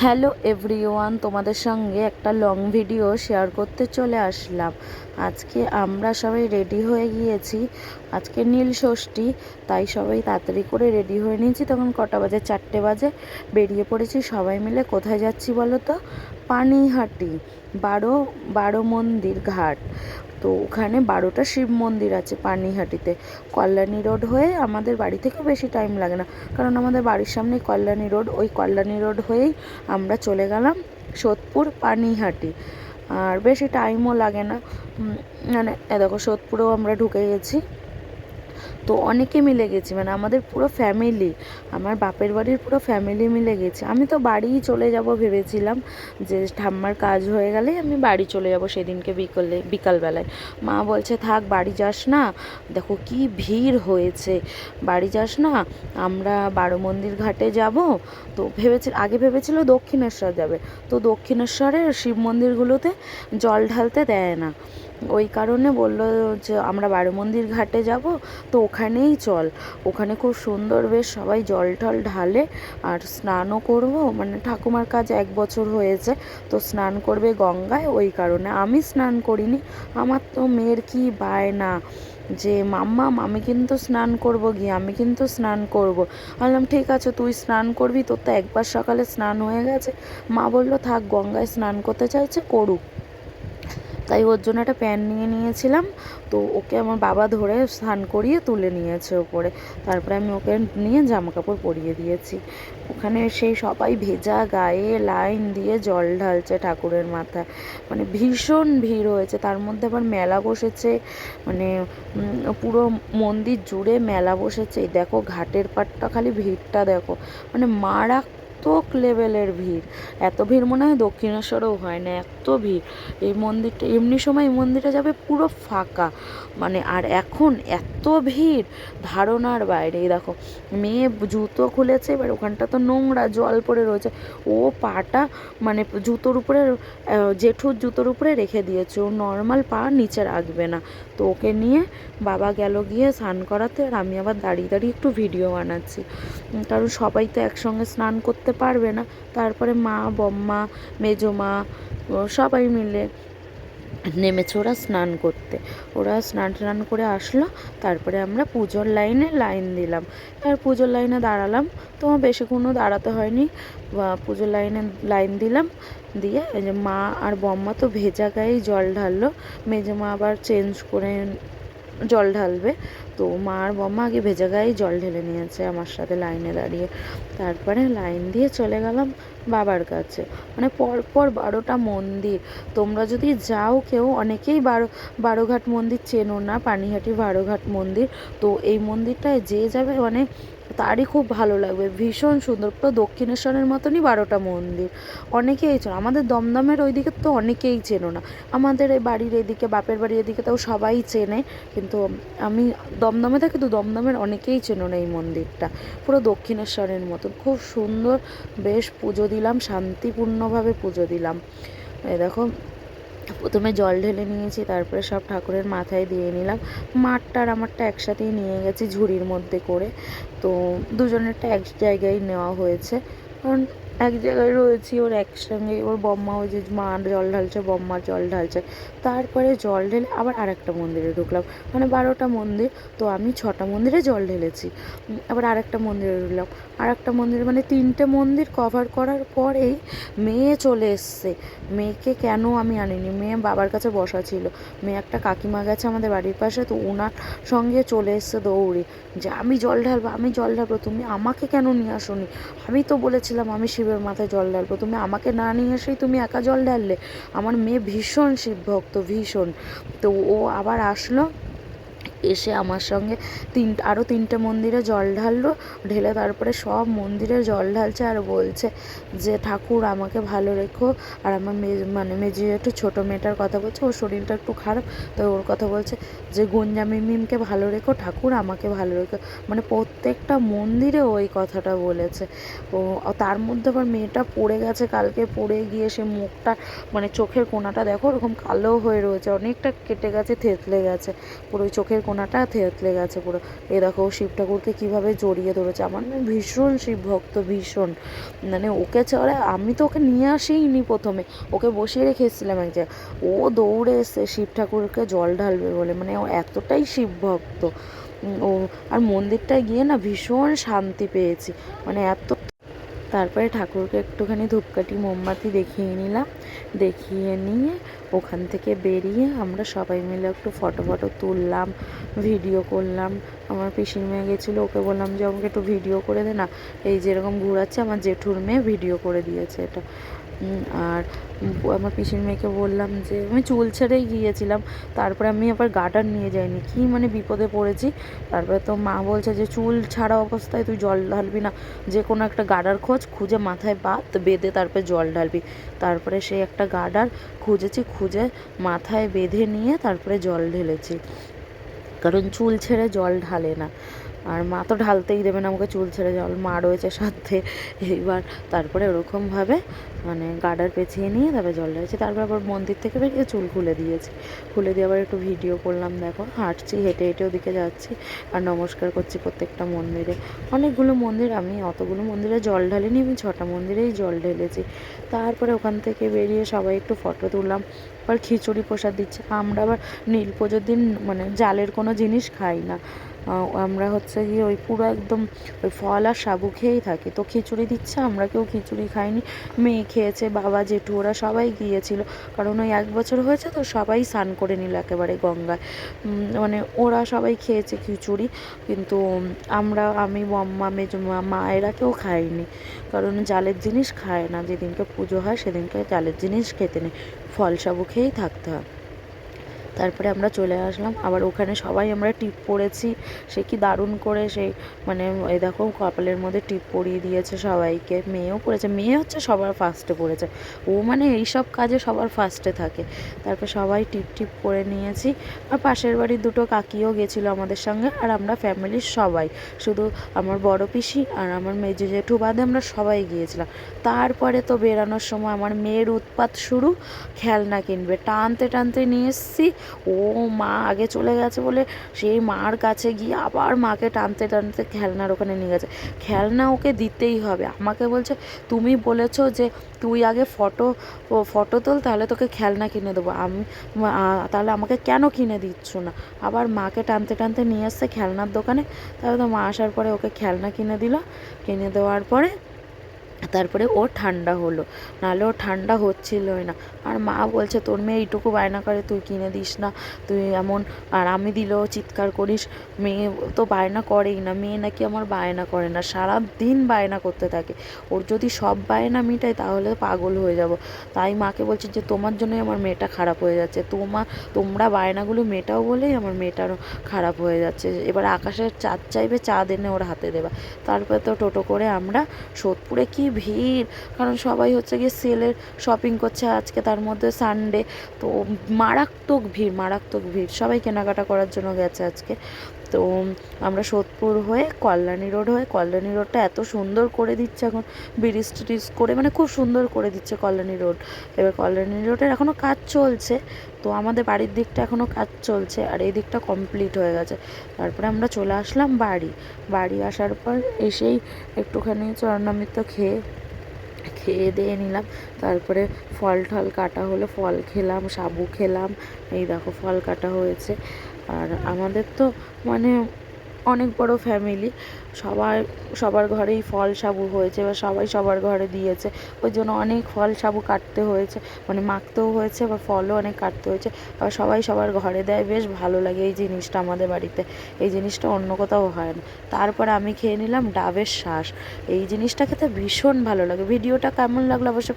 Hello everyone, তোমাদের সঙ্গে একটা লং ভিডিও শেয়ার করতে চলে আসলাম। আজকে আমরা সবাই রেডি হয়ে গিয়েছি। আজকে নীল ষষ্ঠী, তাই সবাই তাড়াতাড়ি করে রেডি হয়ে নিয়েছি। তখন কটা বাজে? 4টে বাজে। বেরিয়ে পড়েছি সবাই মিলে। কোথায় যাচ্ছি বলো তো? পানিহাটি বারো মন্দির ঘাট। তো ওখানে 12টা শিব মন্দির আছে পানিহাটিতে। কল্যাণী রোড হয়ে আমাদের বাড়ি থেকে বেশি টাইম লাগে না, কারণ আমাদের বাড়ির সামনেই কল্যাণী রোড। ওই কল্যাণী রোড হয়েই আমরা চলে গেলাম সোদপুর পানিহাটি। আর বেশি টাইমও লাগে না, মানে দেখো সোদপুরেও আমরা ঢুকে গেছি। তো অনেকে মিলে গেছি, মানে আমাদের পুরো ফ্যামিলি, আমার বাপের বাড়ির পুরো ফ্যামিলি মিলে গেছি। আমি তো বাড়িই চলে যাব ভেবেছিলাম, যে ঠাম্মার কাজ হয়ে গেলেই আমি বাড়ি চলে যাব সেদিনকে বিকালবেলায়। মা বলছে থাক, বাড়ি যাস না, দেখো কি ভিড় হয়েছে, বাড়ি যাস না, আমরা বারো মন্দির ঘাটে যাব। তো আগে ভেবেছিল দক্ষিণেশ্বর যাবে, তো দক্ষিণেশ্বরের শিব মন্দিরগুলোতে জল ঢালতে দেয় না। ওই কারণে বললো যে আমরা বারো মন্দির ঘাটে যাব, তো ওখানেই চল। ওখানে খুব সুন্দর, বেশ সবাই জল টল ঢালে আর স্নানও করব। মানে ঠাকুমার কাজ 1 বছর হয়েছে, তো স্নান করবে গঙ্গায়। ওই কারণে আমি স্নান করিনি। আমার তো মেয়ের কি বায়না যে মাম্মা আমি কিন্তু স্নান করব, গিয়ে আমি কিন্তু স্নান করব। বললাম ঠিক আছে, তুই স্নান করবি, তোর তো একবার সকালে স্নান হয়ে গেছে। মা বললো থাক, গঙ্গায় স্নান করতে চাইছে করুক। তাই ওর জন্য একটা প্যান্ট নিয়ে নিয়েছিলাম। তো ওকে আমার বাবা ধরে স্নান করিয়ে তুলে নিয়েছে ওপরে। তারপরে আমি ওকে নিয়ে জামা কাপড় পরিয়ে দিয়েছি। ওখানে সেই সবাই ভেজা গায়ে লাইন দিয়ে জল ঢালছে ঠাকুরের মাথায়। মানে ভীষণ ভিড় হয়েছে। তার মধ্যে আবার মেলা বসেছে, মানে পুরো মন্দির জুড়ে মেলা বসেছে। দেখো ঘাটের পাড়টা, খালি ভিড়টা দেখো, মানে মারাত্মক লেভেলের ভিড়। এত ভিড় মনে হয় দক্ষিণেশ্বরেও হয় না, এত ভিড়। এই মন্দিরটা এমনি সময় এই মন্দিরে যাবে পুরো ফাঁকা, মানে আর এখন এত ভিড় ধারণার বাইরে। দেখো মেয়ে জুতো খুলেছে, এবার ওখানটা তো নোংরা জল পড়ে রয়েছে, ও পাটা মানে জুতোর উপরে, জেঠুর জুতোর উপরে রেখে দিয়েছে, ও নর্মাল পা নিচে রাখবে না। তো ওকে নিয়ে বাবা গেল গিয়ে স্নান করাতে, আর আমি আবার দাঁড়িয়ে দাঁড়িয়ে একটু ভিডিও বানাচ্ছি, কারণ সবাই তো একসঙ্গে স্নান করতে পারবে না। তারপরে মা, বম্মা, মেজো মা সবাই মিলে নেমেছে ওরা স্নান করতে। ওরা স্নান করে আসলো। তারপরে আমরা পুজোর লাইন দিলাম। আর পুজোর লাইনে দাঁড়ালাম, তো বেশিক্ষণও দাঁড়াতে হয়নি। পুজোর লাইন দিলাম, দিয়ে এই যে মা আর বম্মা তো ভেজা গায়েই জল ঢাললো। মেজো মা আবার চেঞ্জ করে জল ঢালবে। তো মা আর বম্মা আগে ভেজা গায়েই জল ঢেলে নিয়েছে আমার সাথে লাইনে দাঁড়িয়ে। তারপরে লাইন দিয়ে চলে গেলাম বাবার কাছে। মানে পরপর 12টা মন্দির। তোমরা যদি যাও কেউ, অনেকেই বারোঘাট মন্দির চেনো না, পানিহাটি বারোঘাট মন্দির। তো এই মন্দিরটায় যে যাবে, মানে তারই খুব ভালো লাগবে, ভীষণ সুন্দর। পুরো দক্ষিণেশ্বরের মতনই 12টা মন্দির। অনেকেই চেনো, আমাদের দমদমের ওইদিকে তো অনেকেই চেনো না। আমাদের এই বাড়ির এদিকে, বাপের বাড়ির এদিকে তাও সবাই চেনে, কিন্তু আমি দমদমে থাকি, তো দমদমের অনেকেই চেনো না এই মন্দিরটা। পুরো দক্ষিণেশ্বরের মতন খুব সুন্দর। বেশ পুজো দিলাম, শান্তিপূর্ণভাবে পুজো দিলাম। এই দেখো প্রথমে জল ঢেলে নিয়েছি, তারপরে সব ঠাকুরের মাথায় দিয়ে নিলাম। মারটা আর আমারটা একসাথেই নিয়ে গেছি ঝুড়ির মধ্যে করে। তো দুজনেরটা এক জায়গায় নেওয়া হয়েছে, কারণ এক জায়গায় রয়েছি, ওর একসঙ্গে ওর বম্মা, ওই যে মা জল ঢালছে, বম্মা জল ঢালছে। তারপরে জল ঢেলে আবার আরেকটা মন্দিরে ঢুকলাম, মানে 12টা মন্দির। তো আমি 6টা মন্দিরে জল ঢেলেছি। আবার আরেকটা মন্দিরে ঢুকলাম, আরেকটা মন্দিরে, মানে 3টে মন্দির কভার করার পরেই মেয়ে চলে এসছে। মেয়েকে কেন আমি আনিনি, মেয়ে বাবার কাছে বসা ছিল। মেয়ে একটা কাকিমা গেছে আমাদের বাড়ির পাশে, তো ওনার সঙ্গে চলে এসছে দৌড়ে, যে আমি জল ঢালবো, তুমি আমাকে কেন নিয়ে আসোনি? আমি তো বলেছিলাম আমি শিবের মাথায় জল ঢালবো, তুমি আমাকে না নিয়ে এসেই তুমি একা জল ঢাললে। আমার মেয়ে ভীষণ শিবভক্ত, ভীষণ। তো ও আবার আসলো, এসে আমার সঙ্গে আরও 3টে মন্দিরে জল ঢাললো। ঢেলে তারপরে সব মন্দিরে জল ঢালছে আর বলছে যে ঠাকুর আমাকে ভালো রেখো। আর আমার মেয়ে একটু ছোটো মেয়েটার কথা বলছে, ওর শরীরটা একটু খারাপ, তো ওর কথা বলছে যে গুঞ্জা মিমকে ভালো রেখো, ঠাকুর আমাকে ভালো রেখো। মানে প্রত্যেকটা মন্দিরে ওই কথাটা বলেছে। ও তার মধ্যে আবার মেয়েটা পড়ে গেছে, কালকে পড়ে গিয়ে সে মুখটা, মানে চোখের কোণাটা দেখো ওরকম কালো হয়ে রয়েছে, অনেকটা কেটে গেছে, থেতলে গেছে পুরো চোখের কোনাটা থেতলে গেছে পুরো। এ দেখো শিব ঠাকুরকে কীভাবে জড়িয়ে ধরেছে। আমার মেয়ে ভীষণ শিব ভক্ত, ভীষণ, মানে ওকে চড়ে আমি তো ওকে নিয়ে আসিনি প্রথমে, ওকে বসিয়ে রেখে এসেছিলাম এক জায়গায়, ও দৌড়ে এসে শিব ঠাকুরকে জল ঢালবে বলে, মানে ও এতটাই শিব ভক্ত। ও আর মন্দিরটায় গিয়ে না ভীষণ শান্তি পেয়েছি, মানে এত। তারপরে ঠাকুরকে একটুখানি ধূপকাঠি মোমবাতি দেখিয়ে নিলাম, দেখিয়ে নিয়ে ওখান থেকে বেরিয়ে আমরা সবাই মিলে একটু ফটো তুললাম, ভিডিও করলাম। আমার পিসির মেয়ে গেছিলো, ওকে বললাম যে আমাকে একটু ভিডিও করে দে না, এই যেরকম ঘোরাচ্ছে আমার জেঠুর মেয়ে ভিডিও করে দিয়েছে এটা। আর আমার পিসির মেয়েকে বললাম যে আমি চুল ছেড়েই গিয়েছিলাম, তারপরে আমি আবার গার্ডার নিয়ে যাইনি, কি মানে বিপদে পড়েছি। তারপরে তো মা বলছে যে চুল ছাড়া অবস্থায় তুই জল ঢালবি না, যে কোনো একটা গার্ডার খুঁজে মাথায় বেঁধে তারপরে জল ঢালবি। তারপরে সেই একটা গার্ডার খুঁজে মাথায় বেঁধে নিয়ে তারপরে জল ঢেলেছি, কারণ চুল ছেড়ে জল ঢালে না। আর মা তো ঢালতেই দেবে না আমাকে চুল ছেড়ে জল, মা রয়েছে সাথে। এইবার তারপরে ওরকমভাবে মানে গার্ডার পেঁচিয়ে নিয়ে তারপরে জল ঢালছি। তারপর আবার মন্দির থেকে বেরিয়ে চুল খুলে দিয়েছি, খুলে দিয়ে আবার একটু ভিডিও করলাম। দেখো হাঁটছি, হেঁটে ওদিকে যাচ্ছি আর নমস্কার করছি প্রত্যেকটা মন্দিরে। অনেকগুলো মন্দির, আমি অতগুলো মন্দিরে জল ঢালিনি, আমি 6টা মন্দিরেই জল ঢেলেছি। তারপরে ওখান থেকে বেরিয়ে সবাই একটু ফটো তুললাম। আবার খিচুড়ি প্রসাদ দিচ্ছে। আমরা আবার নীল পুজোর দিন মানে জালের কোনো জিনিস খাই না, আমরা হচ্ছে গিয়ে ওই পুরো একদম ওই ফল আর সাবু খেয়েই থাকি। তো খিচুড়ি দিচ্ছে, আমরা কেউ খিচুড়ি খাইনি, মেয়ে খেয়েছে, বাবা জেঠু ওরা সবাই গিয়েছিল, কারণ ওই 1 বছর হয়েছে তো সবাই স্নান করে নিল একেবারে গঙ্গায়, মানে ওরা সবাই খেয়েছে খিচুড়ি, কিন্তু আমি বম্মা মেজমা মা এরা কেউ খাইনি, কারণ জালের জিনিস খায় না, যেদিনকে পুজো হয় সেদিনকে জালের জিনিস খেতে নেই, ফল সাবু খেয়েই থাকতে হয়। তারপরে আমরা চলে আসলাম, আবার ওখানে সবাই আমরা টিপ পড়েছি, সে কি দারুণ করে সেই মানে এই দেখো কপালের মধ্যে টিপ পরিয়ে দিয়েছে সবাইকে, মেয়েও পড়েছে, মেয়ে হচ্ছে সবার ফার্স্টে পড়েছে, ও মানে এইসব কাজে সবার ফার্স্টে থাকে। তারপর সবাই টিপ করে নিয়েছি। আর পাশের বাড়ির দুটো কাকিও গেছিলো আমাদের সঙ্গে, আর আমরা ফ্যামিলির সবাই, শুধু আমার বড় পিসি আর আমার মেজো জেঠু বাদে আমরা সবাই গিয়েছিলাম। তারপরে তো বেরানোর সময় আমার মেয়ের উৎপাত শুরু, খেলনা কিনবে, টানতে নিয়ে এসেছি। ও মা আগে চলে গেছে বলে সেই মার কাছে গিয়ে আবার মাকে টানতে খেলনার ওখানে নিয়ে গেছে, খেলনা ওকে দিতেই হবে। আমাকে বলছে তুমি বলেছো যে তুই আগে ফটো তোল, তাহলে তোকে খেলনা কিনে দেবো। আমি তাহলে আমাকে কেন কিনে দিচ্ছ না? আবার মাকে টানতে নিয়ে আসছে খেলনার দোকানে। তারপরে তো মা আসার পরে ওকে খেলনা কিনে দিল, কিনে দেওয়ার পরে তারপরে ও ঠান্ডা হলো, নাহলে ও ঠান্ডা হচ্ছিলই না। আর মা বলছে তোর মেয়ে এইটুকু বায়না করে, তুই কিনে দিস না, তুই এমন, আর আমি দিলেও চিৎকার করিস। মেয়ে তো বায়না করেই না, মেয়ে নাকি আমার বায়না করে না, সারা দিন বায়না করতে থাকে, ওর যদি সব বায়না মিটাই তাহলে পাগল হয়ে যাব। তাই মাকে বলছি যে তোমার জন্যই আমার মেয়েটা খারাপ হয়ে যাচ্ছে, তোমরা বায়নাগুলো মেটাও বলেই আমার মেয়েটারও খারাপ হয়ে যাচ্ছে। এবার আকাশের চাঁদ চাইবে, চাঁদ এনে ওর হাতে দেবা। তারপরে তো টোটো করে আমরা সোদপুরে, কি ভিড়, কারণ সবাই হচ্ছে গিয়ে সেলের শপিং করছে আজকে, তার মধ্যে সানডে, তো মারাত্মক ভিড়, সবাই কেনাকাটা করার জন্য গেছে আজকে। তো আমরা সোদপুর হয়ে কল্যাণী রোডটা এত সুন্দর করে দিচ্ছে এখন, ব্রিজ ট্রিজ করে, মানে খুব সুন্দর করে দিচ্ছে কল্যাণী রোড। এবার কল্যাণী রোডের এখনও কাজ চলছে, তো আমাদের বাড়ির দিকটা এখনও কাজ চলছে, আর এই দিকটা কমপ্লিট হয়ে গেছে। তারপরে আমরা চলে আসলাম বাড়ি আসার পর এসেই একটুখানি চরণামৃত খেয়ে দিয়ে নিলাম। তারপরে ফল টল কাটা হলো, ফল খেলাম, সাবু খেলাম, এই দেখো ফল কাটা হয়েছে। আর আমাদের তো মানে অনেক বড় ফ্যামিলি, সবার ঘরেই ফল সাবু হয়েছে, বা সবাই সবার ঘরে দিয়েছে, ওই জন্য অনেক ফল সাবু কাটতে হয়েছে, মানে মাখতেও হয়েছে, আবার ফলও অনেক কাটতে হয়েছে। আবার সবাই সবার ঘরে দেয়, বেশ ভালো লাগে এই জিনিসটা আমাদের বাড়িতে, এই জিনিসটা অন্য কোথাও হয় না। তারপরে আমি খেয়ে নিলাম ডাবের শাঁস, এই জিনিসটা খেতে ভীষণ ভালো লাগে। ভিডিওটা কেমন লাগলো অবশ্যই